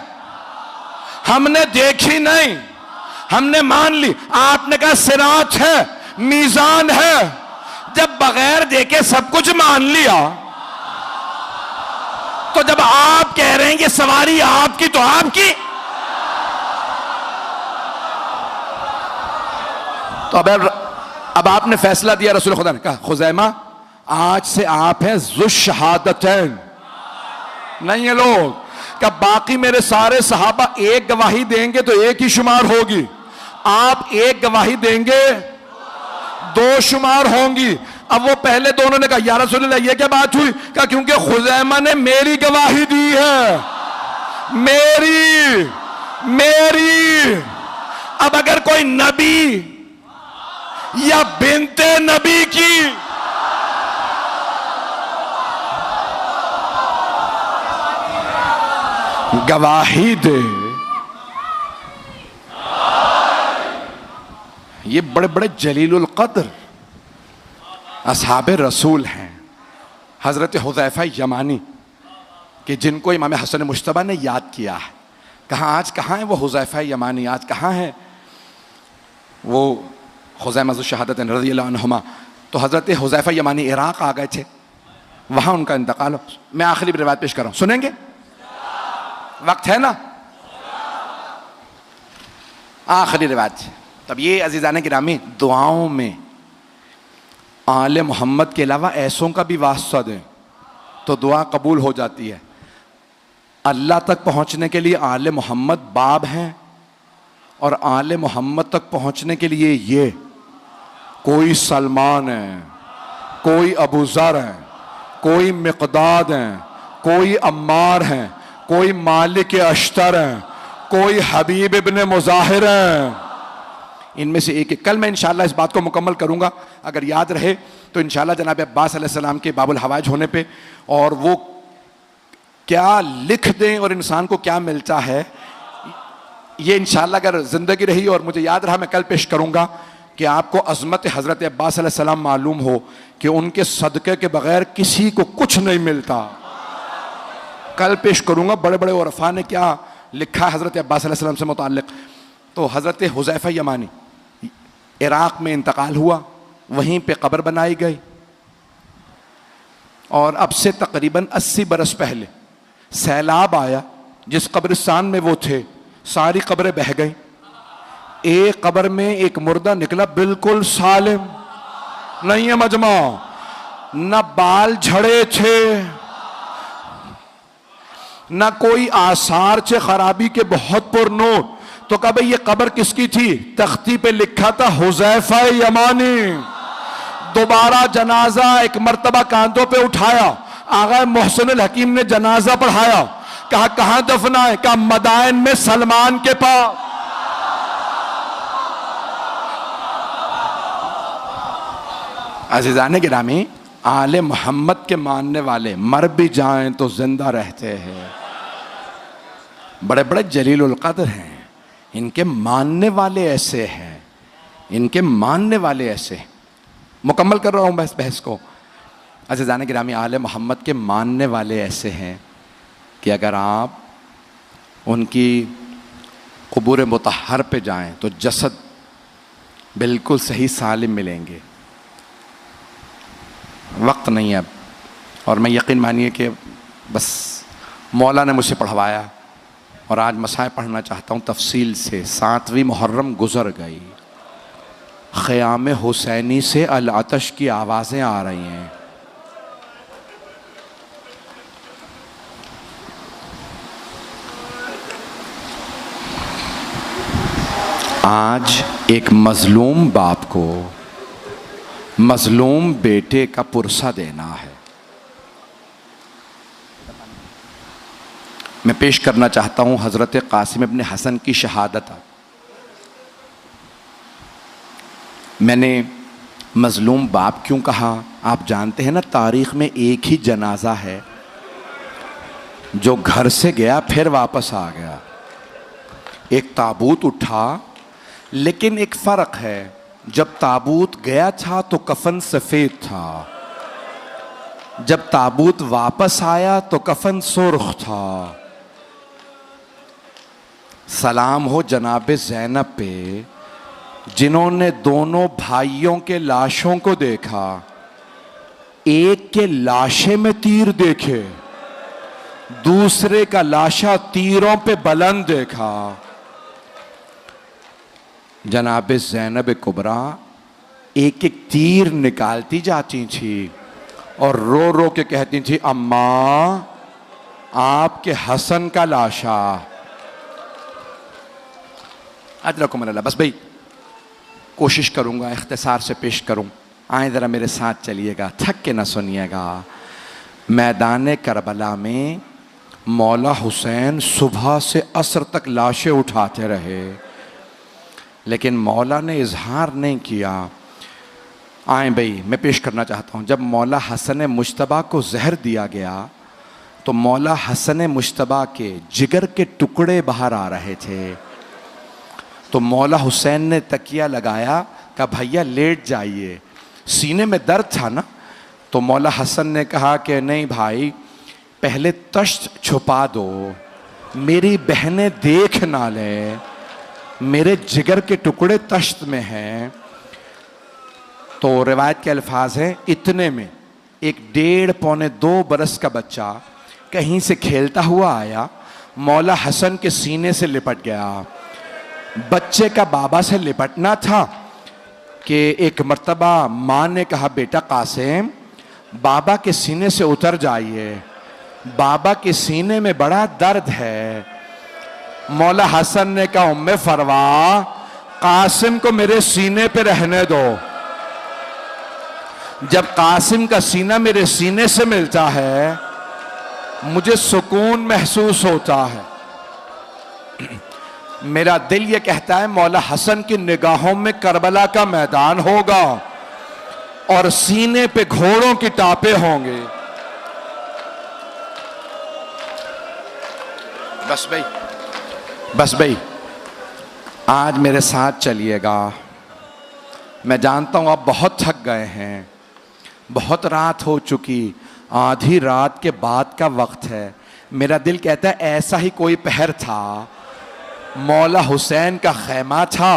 ہم نے دیکھی نہیں، ہم نے مان لی. آپ نے کہا صراط ہے، میزان ہے. جب بغیر دیکھے سب کچھ مان لیا تو جب آپ کہہ رہے ہیں یہ سواری آپ کی تو آپ کی. تو اب آپ نے فیصلہ دیا. رسول خدا نے کہا خزیمہ آج سے آپ ہیں ذو الشہادتین. نہیں ہے لوگ کہ باقی میرے سارے صحابہ ایک گواہی دیں گے تو ایک ہی شمار ہوگی، آپ ایک گواہی دیں گے دو شمار ہوں گی. اب وہ پہلے دونوں نے کہا یا رسول اللہ یہ کیا بات ہوئی؟ کہا کیونکہ خزیمہ نے میری گواہی دی ہے، میری. اب اگر کوئی نبی یا بنت نبی کی گواہی دے، یہ بڑے بڑے جلیل القدر اصحاب رسول ہیں. حضرت حذیفہ یمانی کہ جن کو امام حسن مجتبیٰ نے یاد کیا ہے، کہاں آج کہاں ہیں وہ حذیفہ یمانی؟ آج کہاں ہیں وہ خزیمہ ذو الشہادتین رضی اللہ عنہما؟ تو حضرت حذیفہ یمانی عراق آ گئے تھے، وہاں ان کا انتقال ہو. میں آخری روایت پیش کر رہا ہوں، سنیں گے؟ وقت ہے نا؟ آخری روایت. تب یہ عزیزان گرامی دعاؤں میں آل محمد کے علاوہ ایسوں کا بھی واسطہ دیں تو دعا قبول ہو جاتی ہے. اللہ تک پہنچنے کے لیے آل محمد باب ہیں، اور آل محمد تک پہنچنے کے لیے یہ کوئی سلمان ہے، کوئی ابو ذر ہے، کوئی مقداد ہیں، کوئی عمار ہیں، کوئی مالک اشتر ہیں، کوئی حبیب ابن مظاہر ہیں. ان میں سے ایک کل میں انشاءاللہ اس بات کو مکمل کروں گا اگر یاد رہے تو انشاءاللہ جناب عباس علیہ السلام کے باب الحوائج ہونے پہ، اور وہ کیا لکھ دیں اور انسان کو کیا ملتا ہے یہ انشاءاللہ اگر زندگی رہی اور مجھے یاد رہا میں کل پیش کروں گا کہ آپ کو عظمت حضرت عباس علیہ السلام معلوم ہو کہ ان کے صدقے کے بغیر کسی کو کچھ نہیں ملتا. کل پیش کروں گا بڑے بڑے عرفاء نے کیا لکھا ہے حضرت عباس علیہ السلام سے متعلق. تو حضرت حذیفہ یمانی عراق میں انتقال ہوا، وہیں پہ قبر بنائی گئی، اور اب سے تقریباً 80 برس پہلے سیلاب آیا، جس قبرستان میں وہ تھے ساری قبریں بہہ گئیں. ایک قبر میں ایک مردہ نکلا بالکل سالم، نہیں ہے مجمع، نہ بال جھڑے تھے نہ کوئی آثار چے خرابی کے بہت پر نور. تو کہا بھئی یہ قبر کس کی تھی؟ تختی پہ لکھا تھا حذیفہ یمانی. دوبارہ جنازہ ایک مرتبہ کاندھوں پہ اٹھایا, آغا محسن الحکیم نے جنازہ پڑھایا, کہا کہاں دفنا ہے؟ کہا مدائن میں سلمان کے پاس. عزیزان گرامی, آل محمد کے ماننے والے مر بھی جائیں تو زندہ رہتے ہیں. بڑے بڑے جلیل القدر ہیں, ان کے ماننے والے ایسے ہیں, ان کے ماننے والے ایسے ہیں. مکمل کر رہا ہوں بحث کو. عزیزان گرامی, آل محمد کے ماننے والے ایسے ہیں کہ اگر آپ ان کی قبور مطہر پہ جائیں تو جسد بالکل صحیح سالم ملیں گے. وقت نہیں ہے اب, اور میں یقین مانیے کہ بس مولا نے مجھ سے پڑھوایا, اور آج مسائل پڑھنا چاہتا ہوں تفصیل سے. 7ویں محرم گزر گئی, خیام حسینی سے العطش کی آوازیں آ رہی ہیں. آج ایک مظلوم باپ کو مظلوم بیٹے کا پرسہ دینا ہے. میں پیش کرنا چاہتا ہوں حضرت قاسم ابن حسن کی شہادت. میں نے مظلوم باپ کیوں کہا؟ آپ جانتے ہیں نا, تاریخ میں ایک ہی جنازہ ہے جو گھر سے گیا پھر واپس آ گیا. ایک تابوت اٹھا, لیکن ایک فرق ہے, جب تابوت گیا تھا تو کفن سفید تھا, جب تابوت واپس آیا تو کفن سرخ تھا. سلام ہو جناب زینب پہ جنہوں نے دونوں بھائیوں کے لاشوں کو دیکھا, ایک کے لاشے میں تیر دیکھے, دوسرے کا لاشا تیروں پہ بلند دیکھا. جناب زینب کبریٰ ایک ایک تیر نکالتی جاتی تھی اور رو رو کے کہتی تھی, اماں آپ کے حسن کا لاشا. اجرکم اللہ. بس بھئی کوشش کروں گا اختصار سے پیش کروں, آئیں ذرا میرے ساتھ چلیے گا, تھک کے نہ سنیے گا. میدان کربلا میں مولا حسین صبح سے عصر تک لاشیں اٹھاتے رہے, لیکن مولا نے اظہار نہیں کیا. آئیں بھئی میں پیش کرنا چاہتا ہوں, جب مولا حسن مجتبیٰ کو زہر دیا گیا تو مولا حسن مجتبیٰ کے جگر کے ٹکڑے باہر آ رہے تھے. تو مولا حسین نے تکیہ لگایا, کہا بھیا لیٹ جائیے, سینے میں درد تھا نا. تو مولا حسن نے کہا کہ نہیں بھائی, پہلے تشت چھپا دو, میری بہنیں دیکھ نہ لیں, میرے جگر کے ٹکڑے تشت میں ہیں. تو روایت کے الفاظ ہیں, اتنے میں ایک 1.5-2 برس کا بچہ کہیں سے کھیلتا ہوا آیا, مولا حسن کے سینے سے لپٹ گیا. بچے کا بابا سے لپٹنا تھا کہ ایک مرتبہ ماں نے کہا, بیٹا قاسم بابا کے سینے سے اتر جائیے, بابا کے سینے میں بڑا درد ہے. مولا حسن نے کہا, ام فروا قاسم کو میرے سینے پہ رہنے دو. جب قاسم کا سینہ میرے سینے سے ملتا ہے مجھے سکون محسوس ہوتا ہے. میرا دل یہ کہتا ہے مولا حسن کی نگاہوں میں کربلا کا میدان ہوگا اور سینے پہ گھوڑوں کی ٹاپیں ہوں گے. بس بھئی آج میرے ساتھ چلیے گا. میں جانتا ہوں آپ بہت تھک گئے ہیں, بہت رات ہو چکی, آدھی رات کے بعد کا وقت ہے. میرا دل کہتا ہے ایسا ہی کوئی پہر تھا, مولا حسین کا خیمہ تھا,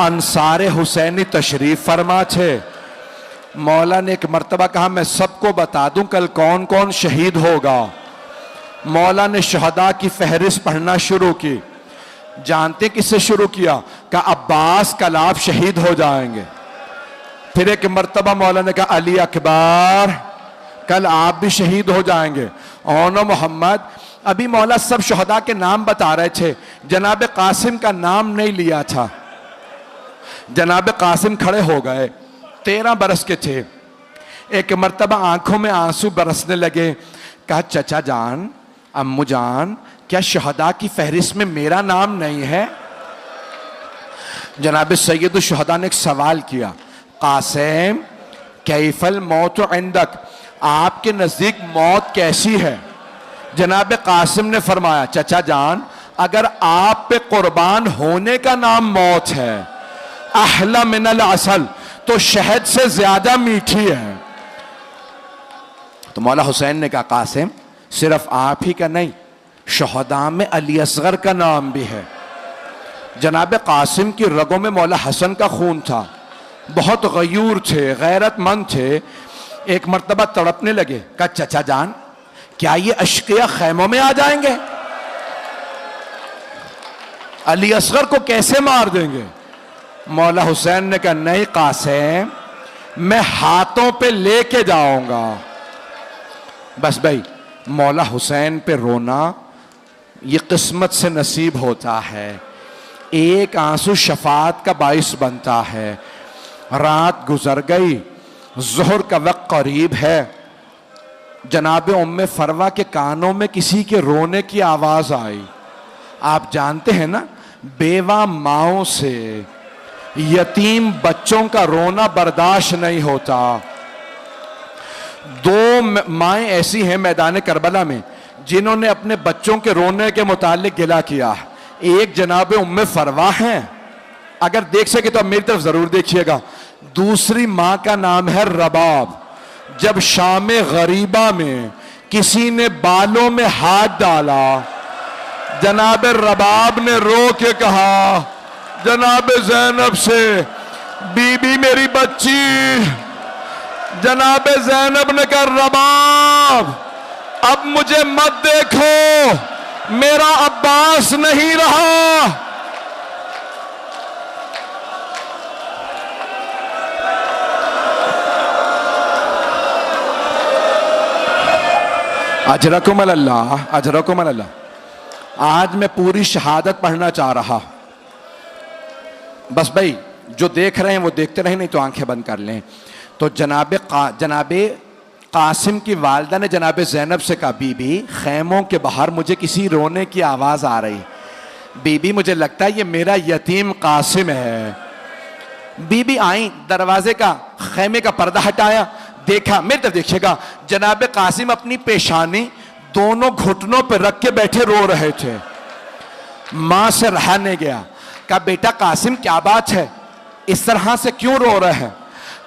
انصار حسینی تشریف فرما تھے. مولا نے ایک مرتبہ کہا میں سب کو بتا دوں کل کون کون شہید ہوگا. مولا نے شہداء کی فہرست پڑھنا شروع کی. جانتے کس سے شروع کیا؟ کہ عباس کل آپ شہید ہو جائیں گے. پھر ایک مرتبہ مولا نے کہا علی اکبر کل آپ بھی شہید ہو جائیں گے. اونو محمد ابھی مولا سب شہداء کے نام بتا رہے تھے، جناب قاسم کا نام نہیں لیا تھا۔ جناب قاسم کھڑے ہو گئے، 13 برس کے تھے۔ ایک مرتبہ آنکھوں میں آنسو برسنے لگے، کہا چچا جان، امو جان، کیا شہداء کی فہرست میں میرا نام نہیں ہے؟ جناب سید الشہداء نے ایک سوال کیا، قاسم کیف الموت عندک، آپ کے نزدیک موت کیسی ہے؟ جناب قاسم نے فرمایا، چچا جان، اگر آپ پہ قربان ہونے کا نام موت ہے، احلی من العسل، تو شہد سے زیادہ میٹھی ہے۔ تو مولا حسین نے کہا، قاسم صرف آپ ہی کا نہیں، شہداء میں علی اصغر کا نام بھی ہے۔ جناب قاسم کی رگوں میں مولا حسن کا خون تھا، بہت غیور تھے، غیرت مند تھے۔ ایک مرتبہ تڑپنے لگے، کہا چچا جان، کیا یہ اشقیاء خیموں میں آ جائیں گے؟ علی اصغر کو کیسے مار دیں گے؟ مولا حسین نے کہا، نہیں قاسم، میں ہاتھوں پہ لے کے جاؤں گا۔ بس بھائی، مولا حسین پہ رونا یہ قسمت سے نصیب ہوتا ہے، ایک آنسو شفاعت کا باعث بنتا ہے۔ رات گزر گئی، ظہر کا وقت قریب ہے، جناب ام فروہ کے کانوں میں کسی کے رونے کی آواز آئی۔ آپ جانتے ہیں نا، بیوہ ماؤں سے یتیم بچوں کا رونا برداشت نہیں ہوتا۔ 2 مائیں ایسی ہیں میدان کربلا میں جنہوں نے اپنے بچوں کے رونے کے متعلق گلہ کیا۔ ایک جناب ام فروہ ہیں، اگر دیکھ سکے تو اب میری طرف ضرور دیکھیے گا۔ دوسری ماں کا نام ہے رباب۔ جب شام غریبہ میں کسی نے بالوں میں ہاتھ ڈالا، جناب رباب نے رو کے کہا جناب زینب سے، بی بی میری بچی۔ جناب زینب نے کہا، رباب اب مجھے مت دیکھو، میرا عباس نہیں رہا۔ اجرکم اللہ، اجرکم اللہ۔ آج میں پوری شہادت پڑھنا چاہ رہا، بس بھائی جو دیکھ رہے ہیں وہ دیکھتے رہیں، نہیں تو آنکھیں بند کر لیں۔ تو جناب قاسم کی والدہ نے جناب زینب سے کہا، بی بی خیموں کے باہر مجھے کسی رونے کی آواز آ رہی، بی بی مجھے لگتا ہے یہ میرا یتیم قاسم ہے۔ بی بی آئیں، دروازے کا خیمے کا پردہ ہٹایا، دیکھا، میری طرف دیکھیے گا، جناب قاسم اپنی پیشانی دونوں گھٹنوں پہ رکھ کے بیٹھے رو رہے تھے۔ ماں سے رہا نہیں گیا، کہا بیٹا قاسم کیا بات ہے، اس طرح سے کیوں رو رہے ہیں؟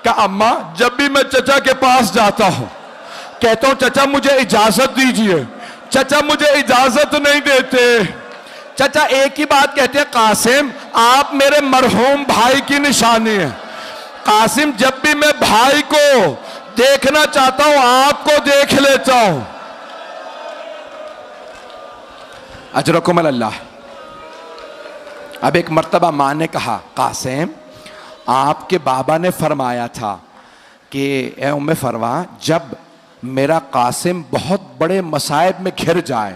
کہا اماں، جب بھی میں چچا کے پاس جاتا ہوں کہتا ہوں چچا مجھے اجازت دیجئے، چچا مجھے اجازت نہیں دیتے۔ چچا ایک ہی بات کہتے ہیں، قاسم آپ میرے مرحوم بھائی کی نشانی ہیں۔ قاسم جب بھی میں بھائی کو دیکھنا چاہتا ہوں آپ کو دیکھ لیتا ہوں۔ اجرکم اللہ۔ اب ایک مرتبہ ماں نے کہا، قاسم آپ کے بابا نے فرمایا تھا کہ اے ام فروہ، جب میرا قاسم بہت بڑے مصائب میں گھر جائے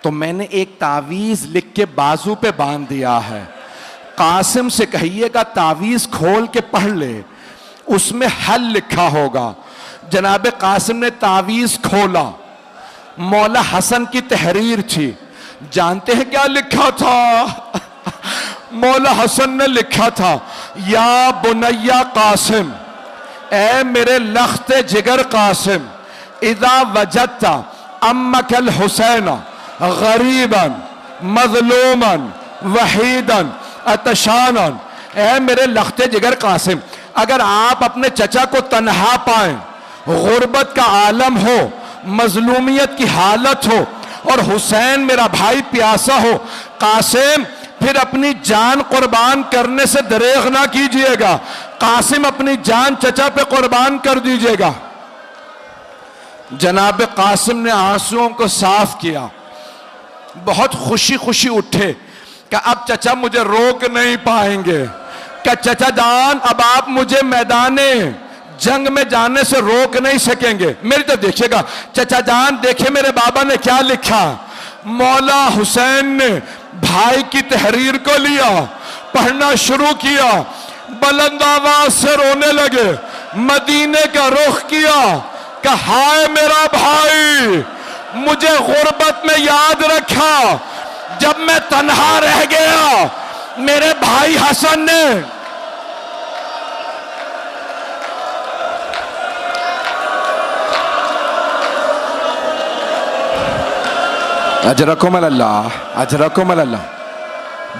تو میں نے ایک تعویذ لکھ کے بازو پہ باندھ دیا ہے، قاسم سے کہیے گا تعویذ کھول کے پڑھ لے، اس میں حل لکھا ہوگا۔ جناب قاسم نے تعویذ کھولا، مولا حسن کی تحریر تھی، جانتے ہیں کیا لکھا تھا؟ مولا حسن نے لکھا تھا، یا بنیا قاسم، اے میرے لخت جگر قاسم، اذا وجدت امک الحسین غریبا مظلوما وحیدا عطشانا، اے میرے لخت جگر قاسم، اگر آپ اپنے چچا کو تنہا پائیں، غربت کا عالم ہو، مظلومیت کی حالت ہو، اور حسین میرا بھائی پیاسا ہو، قاسم پھر اپنی جان قربان کرنے سے دریغ نہ کیجئے گا، قاسم اپنی جان چچا پہ قربان کر دیجئے گا۔ جناب قاسم نے آنسوؤں کو صاف کیا، بہت خوشی خوشی اٹھے کہ اب چچا مجھے روک نہیں پائیں گے، کہ چچا جان اب آپ مجھے میدان جنگ میں جانے سے روک نہیں سکیں گے. میری طرف دیکھیے گا چچا جان, دیکھیں میرے بابا نے کیا لکھا. مولا حسین نے بھائی کی تحریر کو لیا, پڑھنا شروع کیا, بلند آواز سے رونے لگے, مدینے کا رخ کیا, کہ ہائے میرا بھائی, مجھے غربت میں یاد رکھا جب میں تنہا رہ گیا. میرے بھائی حسن نے اجرکم اللہ, اجرکم اللہ.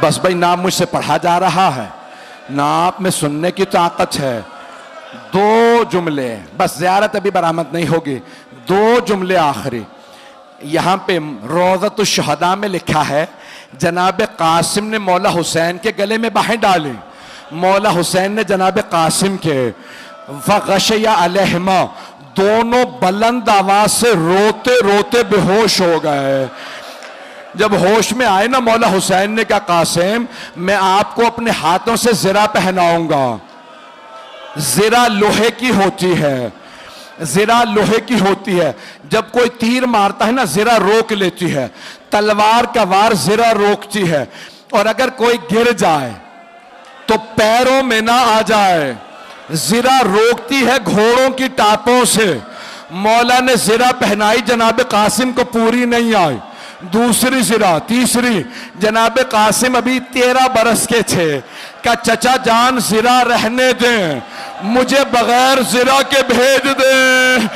بس بھائی نام مجھ سے پڑھا جا رہا ہے, نام میں سننے کی طاقت ہے. 2 جملے بس, زیارت ابھی برآمد نہیں ہوگی. 2 جملے آخری. یہاں پہ روضۃ الشہداء میں لکھا ہے جناب قاسم نے مولا حسین کے گلے میں باہیں ڈالی. مولا حسین نے جناب قاسم کے فغشی علیہما, دونوں بلند آواز سے روتے روتے بے ہوش ہو گئے. جب ہوش میں آئے نا مولا حسین نے کہا قاسم میں آپ کو اپنے ہاتھوں سے زرہ پہناؤں گا. زرہ لوہے کی ہوتی ہے, زرہ لوہے کی ہوتی ہے. جب کوئی تیر مارتا ہے نا زرہ روک لیتی ہے, تلوار کا وار زرہ روکتی ہے. اور اگر کوئی گر جائے تو پیروں میں نہ آ جائے, زرہ روکتی ہے گھوڑوں کی ٹاپوں سے. مولا نے زرہ پہنائی, جناب قاسم کو پوری نہیں آئی. دوسری زرہ, تیسری. جناب قاسم ابھی 13 برس کے تھے. کہ چچا جان زرہ رہنے دیں, مجھے بغیر زرہ کے بھیج دیں,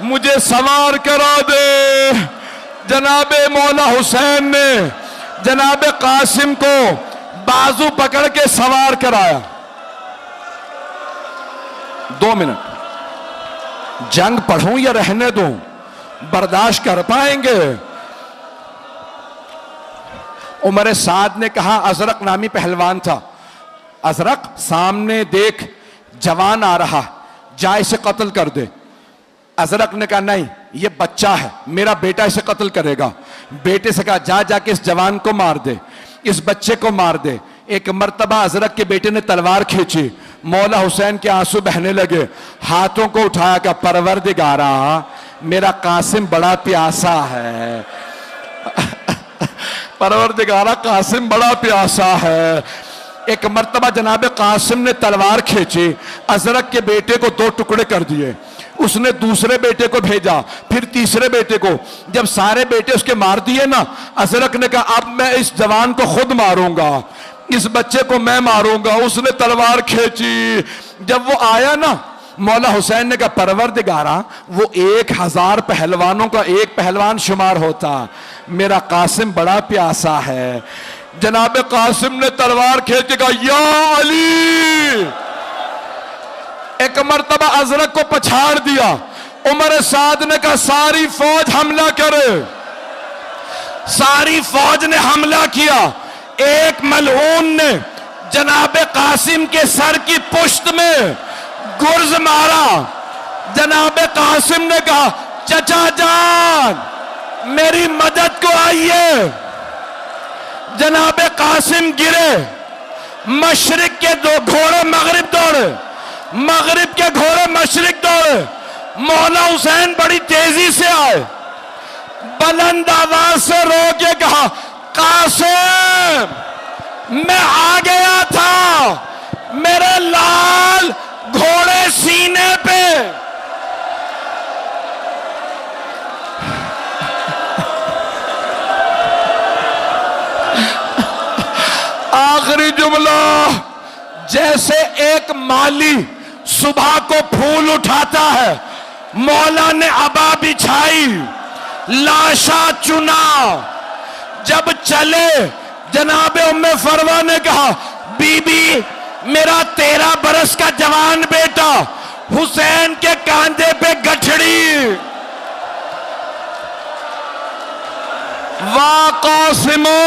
مجھے سوار کرا دیں. جناب مولا حسین نے جناب قاسم کو بازو پکڑ کے سوار کرایا. 2 منٹ, جنگ پڑھوں یا رہنے دوں, برداشت کر پائیں گے؟ عمر سعد نے کہا, ازرق نامی پہلوان تھا, ازرق سامنے دیکھ جوان آ رہا, جا اسے قتل کر دے. ازرق نے کہا نہیں یہ بچہ ہے, میرا بیٹا اسے قتل کرے گا. بیٹے سے کہا جا جا کے اس جوان کو مار دے, اس بچے کو مار دے. ایک مرتبہ ازرق کے بیٹے نے تلوار کھینچی, مولا حسین کے آنسو بہنے لگے. ہاتھوں کو اٹھایا کہ پروردگارا میرا قاسم بڑا پیاسا ہے, پروردگارا قاسم بڑا پیاسا ہے. ایک مرتبہ جناب قاسم نے تلوار کھینچی, ازرق کے بیٹے کو 2 ٹکڑے کر دیے. اس نے دوسرے بیٹے کو بھیجا, پھر تیسرے بیٹے کو. جب سارے بیٹے اس کے مار دیے نا, ازرق نے کہا اب میں اس جوان کو خود ماروں گا, اس بچے کو میں ماروں گا. اس نے تلوار کھینچی. جب وہ آیا نا مولا حسین نے کہا پروردگارا وہ 1000 پہلوانوں کا ایک پہلوان شمار ہوتا, میرا قاسم بڑا پیاسا ہے. جناب قاسم نے تلوار کھینچ کے کہا یا علی. ایک مرتبہ ازرق کو پچھاڑ دیا. عمر سعد نے کہا ساری فوج حملہ کرے. ساری فوج نے حملہ کیا. ایک ملعون نے جناب قاسم کے سر کی پشت میں گرز مارا. جناب قاسم نے کہا چچا جان میری مدد کو آئیے. جناب قاسم گرے, مشرق کے 2 گھوڑے مغرب دوڑے, مغرب کے گھوڑے مشرق دوڑے. مولا حسین بڑی تیزی سے آئے, بلند آواز سے رو کے کہا قاسم میں آ گیا تھا, میرے لال گھوڑے سینے پہ. آخری جملہ, جیسے ایک مالی صبح کو پھول اٹھاتا ہے, مولا نے عبا بچھائی, لاشا چنا. جب چلے جناب ام فروہ نے کہا بی بی میرا 13 برس کا جوان بیٹا حسین کے کاندھے پہ گٹھڑی. وا قاسمو